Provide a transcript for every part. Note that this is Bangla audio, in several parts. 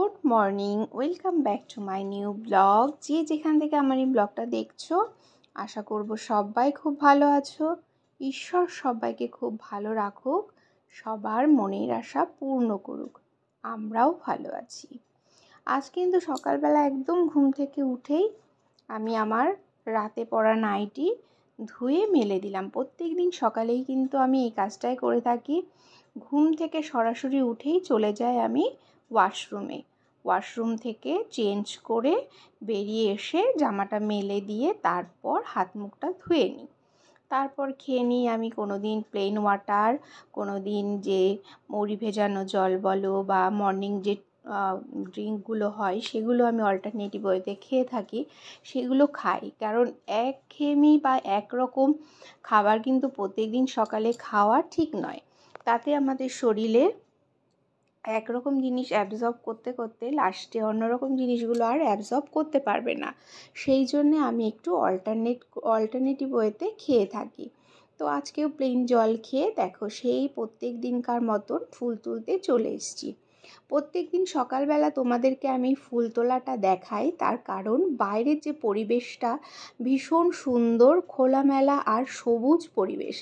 Good morning, welcome back to my new blog. যে যেখান থেকে আমার এই ব্লগটা দেখছো, আশা করব সবাই খুব ভালো আছো। ঈশ্বর সবাইকে খুব ভালো রাখুক, সবার মনের আশা পূর্ণ করুক। আমরাও ভালো আছি। আজ কিন্তু সকালবেলা একদম ঘুম থেকে উঠেই আমি আমার রাতে পরা নাইটি ধুয়ে মেলে দিলাম। প্রত্যেক দিন সকালেই কিন্তু আমি এই কাজটাই করে থাকি। ঘুম থেকে সরাসরি উঠেই চলে যাই আমি ওয়াশরুম থেকে চেঞ্জ করে বেরিয়ে এসে জামাটা মেলে দিয়ে তারপর হাত মুখটা ধুয়ে নিই। তারপর খেয়ে নিই আমি কোনো দিন প্লেন ওয়াটার, কোনো দিন যে মুড়ি ভেজানো জল বলো বা মর্নিং যে ড্রিঙ্কগুলো হয় সেগুলো আমি অল্টারনেটিভ ওয়েতে খেয়ে থাকি, সেগুলো খাই। কারণ একঘেয়েমি বা একরকম খাবার কিন্তু প্রত্যেকদিন সকালে খাওয়া ঠিক নয়। তাতে আমাদের শরীরে একরকম জিনিস অ্যাবজর্ব করতে করতে লাস্টে অন্যরকম জিনিসগুলো আর অ্যাবজর্ব করতে পারবে না। সেই জন্যে আমি একটু অল্টারনেটিভ ওয়েতে খেয়ে থাকি। তো আজকেও প্লেন জল খেয়ে দেখো সেই প্রত্যেক দিনকার মতন ফুল তুলতে চলে এসেছি। প্রত্যেক দিন সকালবেলা তোমাদেরকে আমি ফুল তোলাটা দেখাই, তার কারণ বাইরের যে পরিবেশটা ভীষণ সুন্দর, খোলামেলা আর সবুজ পরিবেশ।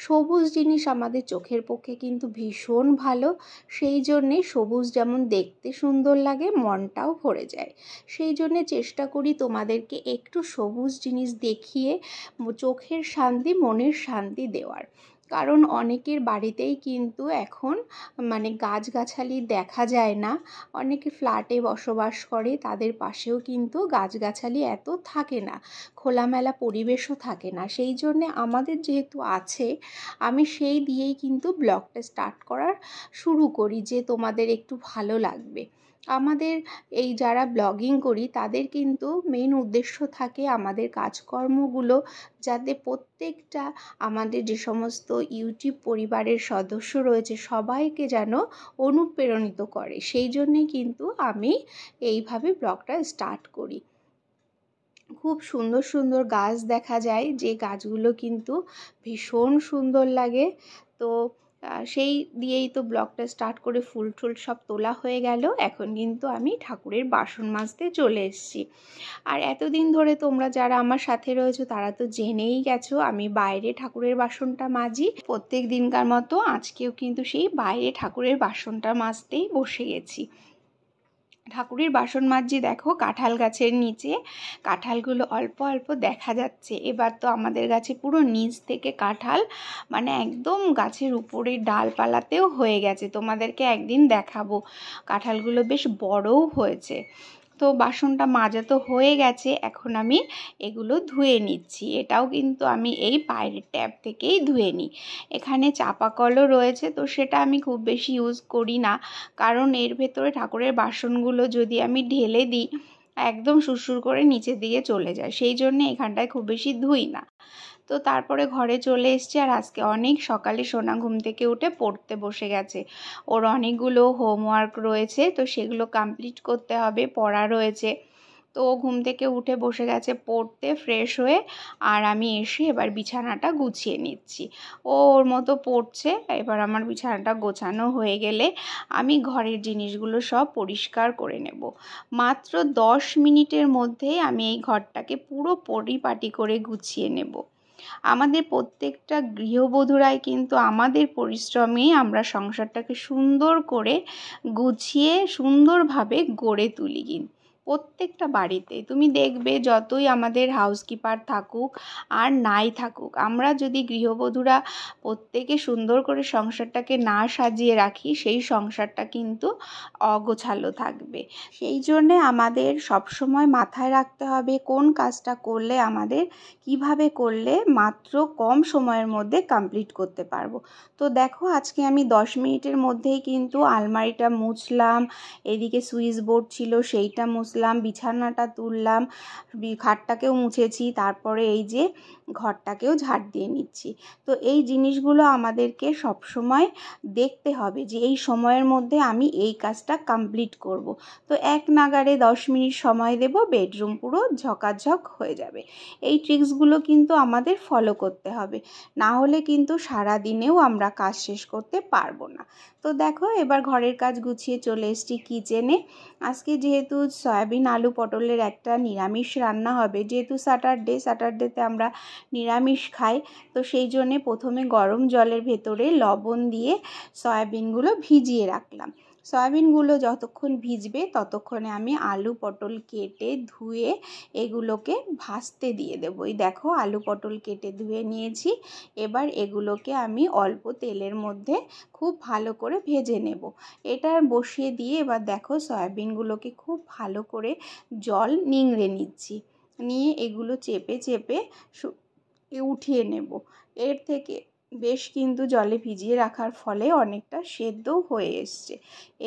সবুজ জিনিস আমাদের চোখের পক্ষে কিন্তু ভীষণ ভালো। সেই জন্যে সবুজ যেমন দেখতে সুন্দর লাগে, মনটাও ভরে যায়। সেই জন্যে চেষ্টা করি তোমাদেরকে একটু সবুজ জিনিস দেখিয়ে চোখের শান্তি, মনের শান্তি দেওয়ার। কারণ অনেকের বাড়িতেই কিন্তু এখন গাছগাছালি দেখা যায় না। অনেকে ফ্ল্যাটে বসবাস করে, তাদের পাশেও কিন্তু গাছগাছালি এত থাকে না, খোলামেলা পরিবেশও থাকে না। সেই জন্যে আমাদের যেহেতু আছে, আমি সেই দিয়েই কিন্তু ব্লগটা স্টার্ট করার শুরু করি যে তোমাদের একটু ভালো লাগবে। আমাদের এই যারা ব্লগিং করি তাদের কিন্তু মেইন উদ্দেশ্য থাকে আমাদের কাজকর্মগুলো যাতে প্রত্যেকটা আমাদের যে সমস্ত ইউটিউব পরিবারের সদস্য রয়েছে সবাইকে যেন অনুপ্রেরণিত করে। সেই জন্যেই কিন্তু আমি এইভাবে ব্লগটা স্টার্ট করি। খুব সুন্দর সুন্দর গাছ দেখা যায়, যে গাছগুলো কিন্তু ভীষণ সুন্দর লাগে। তো সেই দিয়েই তো ব্লগটা স্টার্ট করে ফুল টুল সব তোলা হয়ে গেল। এখন কিন্তু আমি ঠাকুরের বাসন মাজতে চলে এসেছি। আর এতদিন ধরে তোমরা যারা আমার সাথে রয়েছো তারা তো জেনেই গেছো আমি বাইরে ঠাকুরের বাসনটা মাজি। প্রত্যেক দিনকার মতো আজকেও কিন্তু সেই বাইরে ঠাকুরের বাসনটা মাজতেই বসে গেছি। ঠাকুরের বাসন মাজছি, দেখো কাঁঠাল গাছের নিচে কাঁঠালগুলো অল্প অল্প দেখা যাচ্ছে। এবার তো আমাদের গাছে পুরো নিচ থেকে কাঁঠাল একদম গাছের উপরের ডালপালাতেও হয়ে গেছে। তোমাদেরকে একদিন দেখাবো, কাঁঠালগুলো বেশ বড়ও হয়েছে। তো বাসনটা মাজা তো হয়ে গেছে, এখন আমি এগুলো ধুয়ে নিচ্ছি। এটাও কিন্তু আমি এই বাইরের ট্যাপ থেকেই ধুয়ে নিই। এখানে চাপা কলও রয়েছে, তো সেটা আমি খুব বেশি ইউজ করি না, কারণ এর ভেতরে ঠাকুরের বাসনগুলো যদি আমি ঢেলে দিই একদম সুরসুর করে নিচের দিকে চলে যায়। সেই জন্য এখানটায় খুব বেশি ধুই না। তো তারপরে ঘরে চলে এসেছি। আর আজকে অনেক সকালে সোনা ঘুম থেকে উঠে পড়তে বসে গেছে। ওর অনেকগুলো হোমওয়ার্ক রয়েছে, তো সেগুলো কমপ্লিট করতে হবে, পড়া রয়েছে। তো ও ঘুম থেকে উঠে বসে গেছে পড়তে, ফ্রেশ হয়ে। আর আমি এসে এবার বিছানাটা গুছিয়ে নিচ্ছি। ও ওর মতো পড়ছে। এবার আমার বিছানাটা গোছানো হয়ে গেলে আমি ঘরের জিনিসগুলো সব পরিষ্কার করে নেব। মাত্র 10 মিনিটের মধ্যেই আমি এই ঘরটাকে পুরো পরিপাটি করে গুছিয়ে নেব। আমাদের প্রত্যেকটা গৃহবধূরাই কিন্তু আমাদের পরিশ্রমেই আমরা সংসারটাকে সুন্দর করে গুছিয়ে সুন্দরভাবে গড়ে তুলি। প্রত্যেকটা বাড়িতে তুমি দেখবে যতই আমাদের হাউসকিপার থাকুক আর নাই থাকুক, আমরা যদি গৃহবধূরা প্রত্যেকে সুন্দর করে সংসারটাকে না সাজিয়ে রাখি, সেই সংসারটা কিন্তু অগোছালো থাকবে। সেই জন্যে আমাদের সবসময় মাথায় রাখতে হবে কোন কাজটা করলে আমাদের কিভাবে করলে মাত্র কম সময়ের মধ্যে কমপ্লিট করতে পারবো। তো দেখো আজকে আমি 10 মিনিটের মধ্যেই কিন্তু আলমারিটা মুছলাম, এদিকে সুইচ বোর্ড ছিল সেইটা মুছলাম, মুছলাম, বিছানাটা তুললাম, খাটটাকেও মুছেছি, তারপরে এই যে ঘরটাকেও ঝাড় দিয়ে নিচ্ছি। তো এই জিনিসগুলো আমাদেরকে সবসময় দেখতে হবে যে এই সময়ের মধ্যে আমি এই কাজটা কমপ্লিট করব। তো এক নাগাড়ে 10 মিনিট সময় দেব, বেডরুম পুরো ঝকাঝক হয়ে যাবে। এই ট্রিক্সগুলো কিন্তু আমাদের ফলো করতে হবে, না হলে কিন্তু সারা দিনেও আমরা কাজ শেষ করতে পারবো না। তো দেখো এবার ঘরের কাজ গুছিয়ে চলে এসেছি কিচেনে। আজকে যেহেতু সয়াবিন আলু পটলের একটা নিরামিষ রান্না হবে, যেহেতু স্যাটারডেতে আমরা নিরামিষ খাই, তো সেই জন্যে প্রথমে গরম জলের ভেতরে লবণ দিয়ে সয়াবিনগুলো ভিজিয়ে রাখলাম। সয়াবিনগুলো যতক্ষণ ভিজবে ততক্ষণে আমি আলু পটল কেটে ধুয়ে এগুলোকে ভাজতে দিয়ে দেবো। এই দেখো আলু পটল কেটে ধুয়ে নিয়েছি। এবার এগুলোকে আমি অল্প তেলের মধ্যে খুব ভালো করে ভেজে নেব। এটা বসিয়ে দিয়ে এবার দেখো সয়াবিনগুলোকে খুব ভালো করে জল নিংড়ে নিচ্ছি, নিয়ে এগুলো চেপে চেপে উঠিয়ে নেব। এর থেকে বেশ কিন্তু জলে ভিজিয়ে রাখার ফলে অনেকটা সেদ্ধও হয়ে এসছে।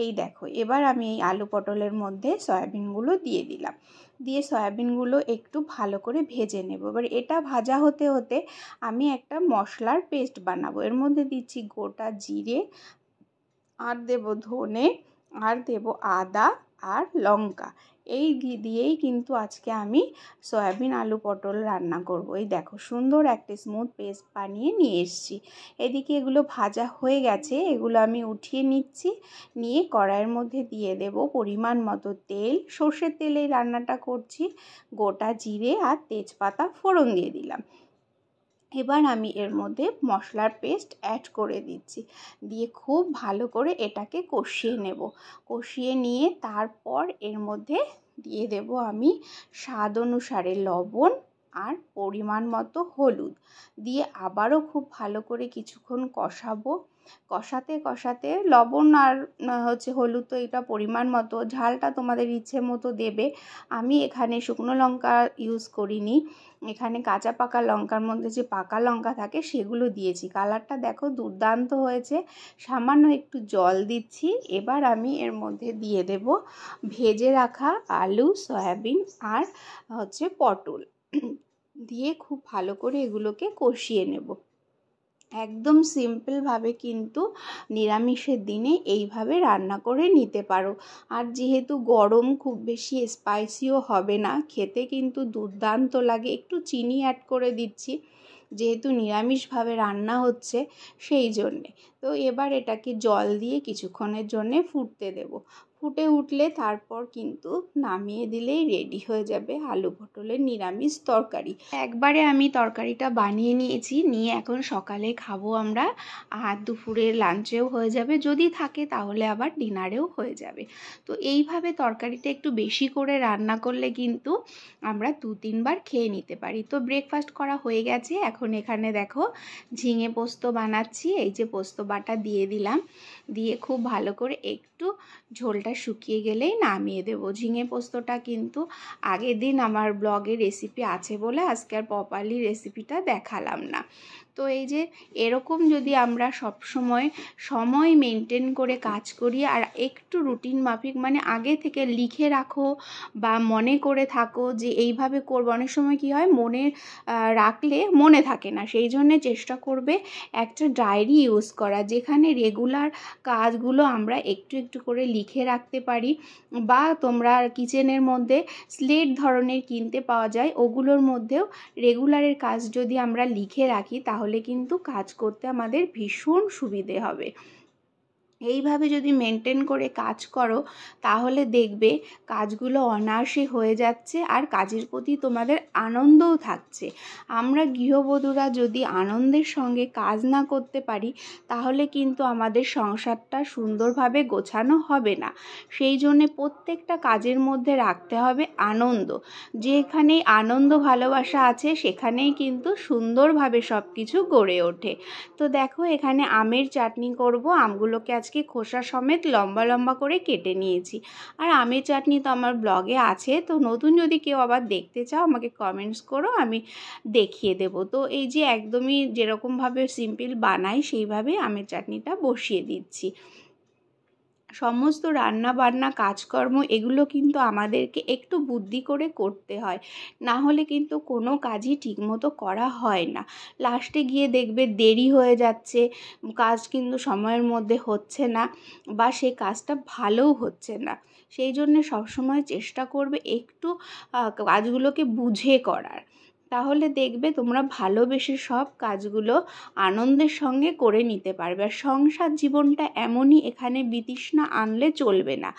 এই দেখো এবার আমি এই আলু পটলের মধ্যে সয়াবিনগুলো দিয়ে দিলাম, দিয়ে সয়াবিনগুলো একটু ভালো করে ভেজে নেব। এবার এটা ভাজা হতে হতে আমি একটা মশলার পেস্ট বানাবো। এর মধ্যে দিচ্ছি গোটা জিরে, আর দেব ধনে, আর দেব আদা আর লঙ্কা। এই দিয়েই কিন্তু আজকে আমি সয়াবিন আলু পটল রান্না করব। এই দেখো সুন্দর একটা স্মুথ পেস্ট বানিয়ে নিয়ে এসেছি। এদিকে এগুলো ভাজা হয়ে গেছে, এগুলো আমি উঠিয়ে নিচ্ছি। নিয়ে কড়াইয়ের মধ্যে দিয়ে দেব পরিমাণ মতো তেল। সর্ষের তেলেই রান্নাটা করছি। গোটা জিরে আর তেজপাতা ফোড়ন দিয়ে দিলাম। এবার আমি এর মধ্যে মশলার পেস্ট অ্যাড করে দিচ্ছি, দিয়ে খুব ভালো করে এটাকে কষিয়ে নেব। কষিয়ে নিয়ে তারপর এর মধ্যে দিয়ে দেব আমি স্বাদ অনুসারে লবণ আর পরিমাণ মতো হলুদ, দিয়ে আবারও খুব ভালো করে কিছুক্ষণ কষাবো। কষাতে কষাতে লবণ আর হলুদ তো এটা পরিমাণ মতো, ঝালটা তোমাদের ইচ্ছে মতো দেবে। আমি এখানে শুকনো লঙ্কা ইউজ করিনি, এখানে কাঁচা পাকা লঙ্কার মধ্যে যে পাকা লঙ্কা থাকে সেগুলো দিয়েছি। কালারটা দেখো দুর্দান্ত হয়েছে। সামান্য একটু জল দিচ্ছি। এবার আমি এর মধ্যে দিয়ে দেব ভেজে রাখা আলু, সয়াবিন আর পটল, দিয়ে খুব ভালো করে এগুলোকে কষিয়ে নেব। একদম সিম্পলভাবে কিন্তু নিরামিষের দিনে এইভাবে রান্না করে নিতে পারো। আর যেহেতু গরম, খুব বেশি স্পাইসিও হবে না, খেতে কিন্তু দুর্দান্ত লাগে। একটু চিনি অ্যাড করে দিচ্ছি যেহেতু নিরামিষভাবে রান্না হচ্ছে সেই জন্যে। তো এবার এটাকে জল দিয়ে কিছুক্ষণের জন্যে ফুটতে দেব। ফুটে উঠলে তারপর কিন্তু নামিয়ে দিলেই রেডি হয়ে যাবে আলু পটলের নিরামিষ তরকারি। একবারে আমি তরকারিটা বানিয়ে নিয়েছি, নিয়ে এখন সকালে খাবো আমরা, আর দুপুরের লাঞ্চেও হয়ে যাবে, যদি থাকে তাহলে আবার ডিনারেও হয়ে যাবে। তো এইভাবে তরকারিটা একটু বেশি করে রান্না করলে কিন্তু আমরা 2-3 বার খেয়ে নিতে পারি। তো ব্রেকফাস্ট করা হয়ে গেছে। এখন এখানে দেখো ঝিঙে পোস্ত বানাচ্ছি। এই যে পোস্ত বাটা দিয়ে দিলাম, দিয়ে খুব ভালো করে একটু ঝোলটা শুকিয়ে গেলেই নামিয়ে দেব। ঝিঙে পোস্তটা কিন্তু আগের দিন আমার ব্লগে রেসিপি আছে বলে আজকে আর প্রপারলি রেসিপিটা দেখালাম না। তো এই যে এরকম যদি আমরা সময় মেনটেন করে কাজ করি আর একটু রুটিন মাফিক, মানে আগে থেকে লিখে রাখো বা মনে করে থাকো যে এইভাবে করবো। অনেক সময় কি হয়, মনে রাখলে মনে থাকে না, সেই জন্য চেষ্টা করবে একটা ডায়েরি ইউজ করা, যেখানে রেগুলার কাজগুলো আমরা একটু একটু করে লিখে রাখতে পারি। বা তোমরা কিচেনের মধ্যে স্লেট ধরনের কিনতে পাওয়া যায়, ওগুলোর মধ্যেও রেগুলারের কাজ যদি আমরা লিখে রাখি তাহলে কিন্তু কাজ করতে আমাদের ভীষণ সুবিধে হবে। এইভাবে যদি মেনটেন করে কাজ করো তাহলে দেখবে কাজগুলো অনায়াসে হয়ে যাচ্ছে আর কাজের প্রতি তোমাদের আনন্দও থাকছে। আমরা গৃহবধূরা যদি আনন্দের সঙ্গে কাজ না করতে পারি তাহলে কিন্তু আমাদের সংসারটা সুন্দরভাবে গোছানো হবে না। সেই জন্যে প্রত্যেকটা কাজের মধ্যে রাখতে হবে আনন্দ। যেখানেই আনন্দ ভালোবাসা আছে সেখানেই কিন্তু সুন্দরভাবে সব কিছু গড়ে ওঠে। তো দেখো এখানে আমের চাটনি করব। আমগুলোকে আজকে খোসা সমেত লম্বা লম্বা করে কেটে নিয়েছি। আর আমের চাটনি তো আমার ব্লগে আছে, তো নতুন যদি কেউ আবার দেখতে চাও আমাকে কমেন্টস করো, আমি দেখিয়ে দেব। তো এই যে একদমই যেরকমভাবে সিম্পল বানাই সেইভাবে আমের চাটনিটা বসিয়ে দিচ্ছি। সমস্ত রান্না বান্না কাজকর্ম এগুলো কিন্তু আমাদেরকে একটু বুদ্ধি করে করতে হয়, না হলে কিন্তু কোনো কাজই ঠিকমতো করা হয় না। লাস্টে গিয়ে দেখবে দেরি হয়ে যাচ্ছে, কাজ কিন্তু সময়ের মধ্যে হচ্ছে না, বা সেই কাজটা ভালোও হচ্ছে না। সেই জন্যে সবসময় চেষ্টা করবে একটু কাজগুলোকে বুঝে করার, তাহলে দেখবে তোমরা ভালোবেসে সব কাজগুলো আনন্দের সঙ্গে করে নিতে পারবে। আর সংসার জীবনটা এমনই, এখানে বিতৃষ্ণা আনলে চলবে না।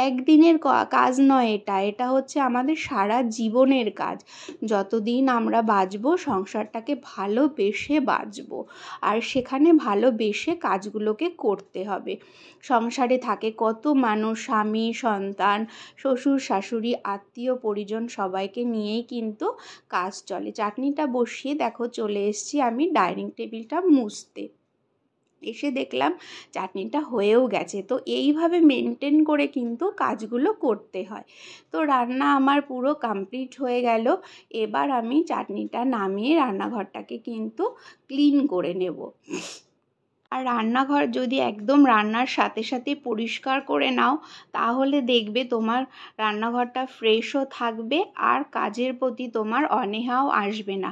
একদিনের কাজ নয়, এটা হচ্ছে আমাদের সারা জীবনের কাজ। যতদিন আমরা বাঁচবো সংসারটাকে ভালোবেসে বাঁচবো, আর সেখানে ভালোবেসে কাজগুলোকে করতে হবে। সংসারে থাকে কত মানুষ, স্বামী, সন্তান, শ্বশুর শাশুড়ি, আত্মীয় পরিজন, সবাইকে নিয়েই কিন্তু কাজ চলে। চাটনিটা বসিয়ে দেখো চলে এসেছি আমি ডাইনিং টেবিলটা মুছতে, এসে দেখলাম চাটনিটা হয়েও গেছে। তো এইভাবে মেনটেন করে কিন্তু কাজগুলো করতে হয়। তো রান্না আমার পুরো কমপ্লিট হয়ে গেল। এবার আমি চাটনিটা নামিয়ে রান্নাঘরটাকে কিন্তু ক্লিন করে নেব। আর রান্নাঘর যদি একদম রান্নার সাথে সাথে পরিষ্কার করে নাও, তাহলে দেখবে তোমার রান্নাঘরটা ফ্রেশও থাকবে, আর কাজের প্রতি তোমার অনীহাও আসবে না।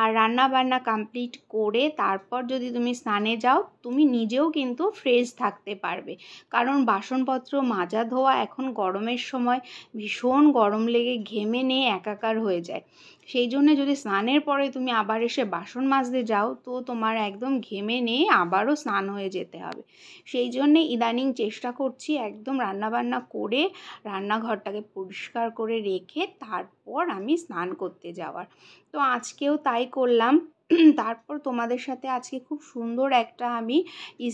আর রান্না বান্না কমপ্লিট করে তারপর যদি তুমি স্নানে যাও, তুমি নিজেও কিন্তু ফ্রেশ থাকতে পারবে। কারণ বাসনপত্র মাজা ধোয়া এখন গরমের সময় ভীষণ গরম লেগে ঘেমে নিয়ে একাকার হয়ে যায়। সেই জন্য যদি স্নানের পরে তুমি আবার এসে বাসন মাজতে যাও, তো তোমার একদম ঘেমে নিয়ে আবারও স্নান হয়ে যেতে হবে। সেই জন্যে ইদানিং চেষ্টা করছি একদম রান্নাবান্না করে রান্নাঘরটাকে পরিষ্কার করে রেখে তারপর আমি স্নান করতে যাওয়ার। তো আজকেও তাই করলাম। তারপর তোমাদের সাথে আজকে খুব সুন্দর একটা আমি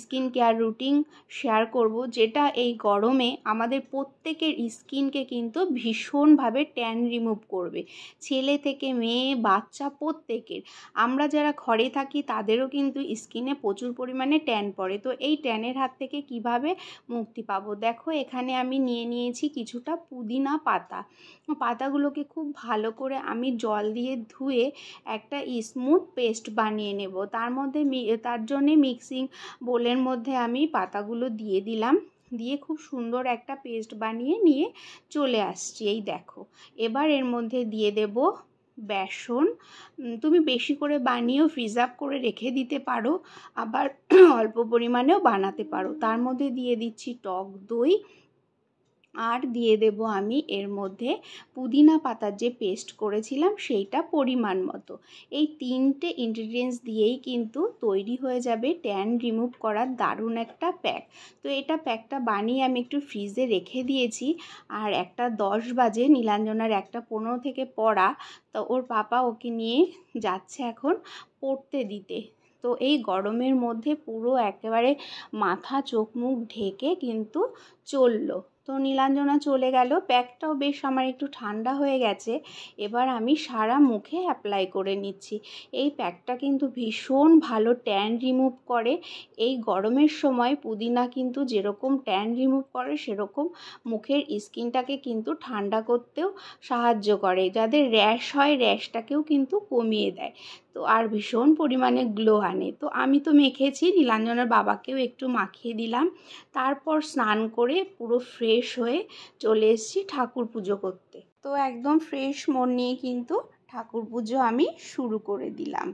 স্কিন কেয়ার রুটিন শেয়ার করব, যেটা এই গরমে আমাদের প্রত্যেকের স্কিনকে কিন্তু ভীষণভাবে ট্যান রিমুভ করবে। ছেলে থেকে মেয়ে, বাচ্চা, প্রত্যেকের। আমরা যারা ঘরে থাকি তাদেরও কিন্তু স্কিনে প্রচুর পরিমাণে ট্যান পড়ে। তো এই ট্যানের হাত থেকে কিভাবে মুক্তি পাবো, দেখো এখানে আমি নিয়ে নিয়েছি কিছুটা পুদিনা পাতা। পাতাগুলোকে খুব ভালো করে আমি জল দিয়ে ধুয়ে একটা স্মুথ পেস্ট বানিয়ে নেব। তার জন্যে মিক্সিং বোলের মধ্যে আমি পাতাগুলো দিয়ে দিলাম, দিয়ে খুব সুন্দর একটা পেস্ট বানিয়ে নিয়ে চলে আসছি। এই দেখো, এবার এর মধ্যে দিয়ে দেব বেসন। তুমি বেশি করে বানিয়েও ফ্রিজ করে রেখে দিতে পারো, আবার অল্প পরিমাণেও বানাতে পারো। তার মধ্যে দিয়ে দিচ্ছি টক দই, আর দিয়ে দেব আমি এর মধ্যে পুদিনা পাতার যে পেস্ট করেছিলাম সেইটা পরিমাণ মতো। এই 3টে ইনগ্রিডিয়েন্টস দিয়েই কিন্তু তৈরি হয়ে যাবে ট্যান রিমুভ করার দারুণ একটা প্যাক। তো এটা প্যাকটা বানিয়ে আমি একটু ফ্রিজে রেখে দিয়েছি। আর একটা 10 বাজে, নীলাঞ্জনার একটা 15 থেকে পড়া, তো ওর পাপা ওকে নিয়ে যাচ্ছে এখন পড়তে দিতে। তো এই গরমের মধ্যে পুরো একেবারে মাথা চোখ মুখ ঢেকে কিন্তু চললো। তো নীলাঞ্জনা চলে গেল, প্যাকটাও বেশ আমার একটু ঠান্ডা হয়ে গেছে। এবার আমি সারা মুখে অ্যাপ্লাই করে নিচ্ছি। এই প্যাকটা কিন্তু ভীষণ ভালো ট্যান রিমুভ করে। এই গরমের সময় পুদিনা কিন্তু যেরকম ট্যান রিমুভ করে, সেরকম মুখের স্কিনটাকে কিন্তু ঠান্ডা করতেও সাহায্য করে। যাদের র্যাশ হয়, র্যাশটাকেও কিন্তু কমিয়ে দেয়। তো আর ভীষণ পরিমাণে গ্লো আনে। তো আমি তো মেখেছি, নীলাঞ্জনার বাবাকেও একটু মাখিয়ে দিলাম। তারপর স্নান করে পুরো ফ্রেশ হয়ে চলে এসেছি ঠাকুর পুজো করতে। তো একদম ফ্রেশ মন নিয়ে কিন্তু ঠাকুর পুজো আমি শুরু করে দিলাম।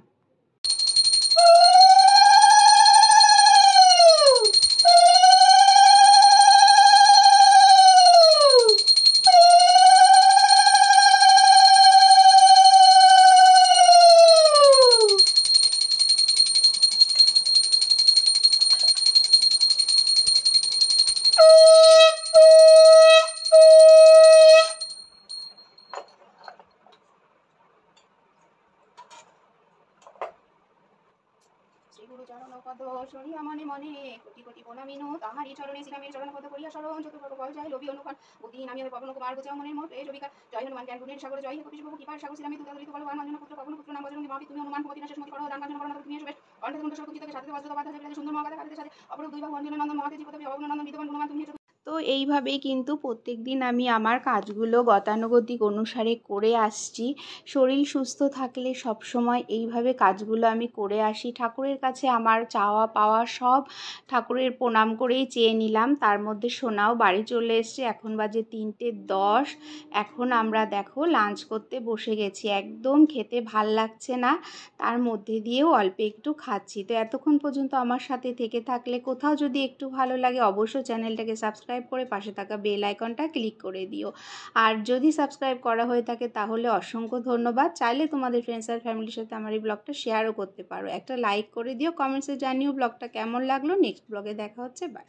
শ্রীগুরুচরণপদ সরিয়া মনে মনে কোটি কোটি প্রণামিনো তাহারি চরণে শ্রীরামের চরণপদ করিয়া শরণ চতুর্বর্গ ফল যায় লোভী অনুপান বুদ্ধিহীন আমি পবন কুমার গোচাও মনের মত এই জবিকা জয় হনুমান জ্ঞান গুণের সাগর জয় হে কপিশ বহু কৃপার সাগর শ্রীরামে তুতাদলিত বলবান অঞ্জন পুত্র পবন পুত্র নাম বজরঙ্গী মহাবীর তুমি হনুমান প্রতি নাশের মতি করো দান কাঞ্চন করো তুমি এসবে অর্ধে কুণ্ঠ সর্বকিতকে সাথে বজ্রত বাধা জেলে সুন্দর মহাগাধা কাঁদিতে সাথে অপর দুই বাহু অঞ্জন নন্দন মহাতেজি প্রতাপী অবগুণ নন্দন বিদ্যমান গুণমান তুমি তো এইভাবেই কিন্তু প্রত্যেকদিন আমি আমার কাজগুলো গতানুগতিক অনুসারে করে আসছি। শরীর সুস্থ থাকলে সবসময় এইভাবে কাজগুলো আমি করে আসি। ঠাকুরের কাছে আমার চাওয়া পাওয়া সব ঠাকুরের প্রণাম করেই চেয়ে নিলাম। তার মধ্যে সোনাও বাড়ি চলে এসছে। এখন বাজে 3:10। এখন আমরা দেখো লাঞ্চ করতে বসে গেছি। একদম খেতে ভাল লাগছে না, তার মধ্যে দিয়েও অল্প একটু খাচ্ছি। তো এতক্ষণ পর্যন্ত আমার সাথে থেকে থাকলে, কোথাও যদি একটু ভালো লাগে অবশ্যই চ্যানেলটাকে সাবস্ক্রাইব করে পাশে থাকা বেল আইকনটা ক্লিক করে দিও। আর যদি সাবস্ক্রাইব করা হয়ে থাকে তাহলে অসংখ্য ধন্যবাদ। চাইলে তোমাদের ফ্রেন্ডস আর ফ্যামিলির সাথে আমার এই ব্লগটা শেয়ারও করতে পারো। একটা লাইক করে দিও, কমেন্টসে জানিও ব্লগটা কেমন লাগলো। নেক্সট ব্লগে দেখা হচ্ছে। বাই।